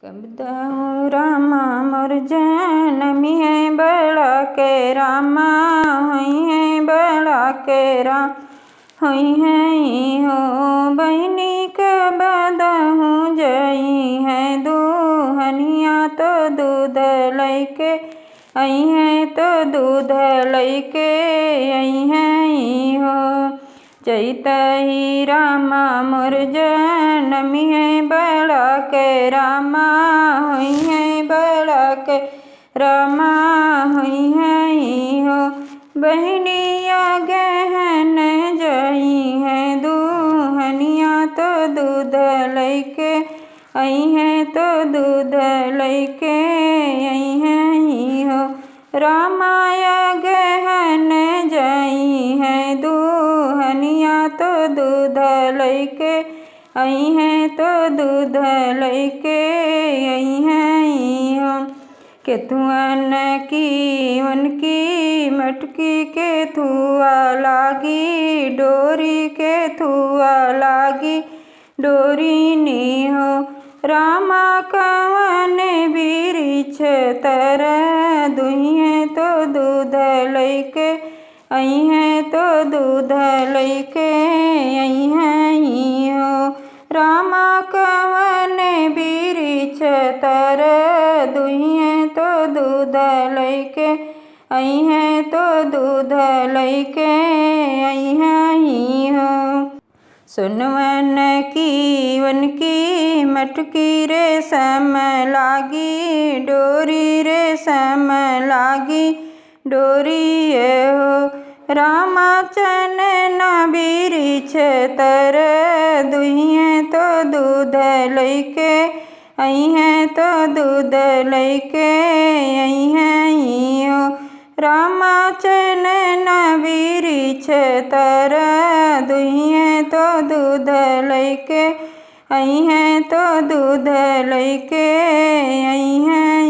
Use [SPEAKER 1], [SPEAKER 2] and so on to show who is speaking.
[SPEAKER 1] कब दहु रामा मोर जनमी है बड़ा के रामा हुई है बड़ा के राम हुई है हो बहनी कब दहु जई है दुहनिया तो दूध लैके आई है तो दूध लैके आई है हो चैतही रामा मोर जनमी है बड़ा के रामा हुई है बड़ा के रामा हुई है हो बहनिया गहन जई है दुहनिया तो दूध लैके आई है तो दूध लैके आई है हो रामाया गहन जई है दुहनिया तो दूध लैके आई है तो दूध लैके आई है हो केथुअन की उनकी मटकी के थुआ लागी डोरी के थुआ लागी डोरी नी हो रामा कवन बिरिछ तर दुहिए तो दूध लैके आई है तो दूध लैके आई है हो रामा कवन बिरिछ तर दुहिए तो दूध लैके आई है तो दूध लैके आई है हो सुनवन की उनकी मटकी रे सम लागी डोरी रे सम लागी डोरी हो रामा चनन बिरिछ तर दुहिए तो दूध लैके आई है तो दूध लैके आई है हो रामा चनन बिरिछ तर दुहिए तो दूध लैके आई है तो दूध लैके आई है।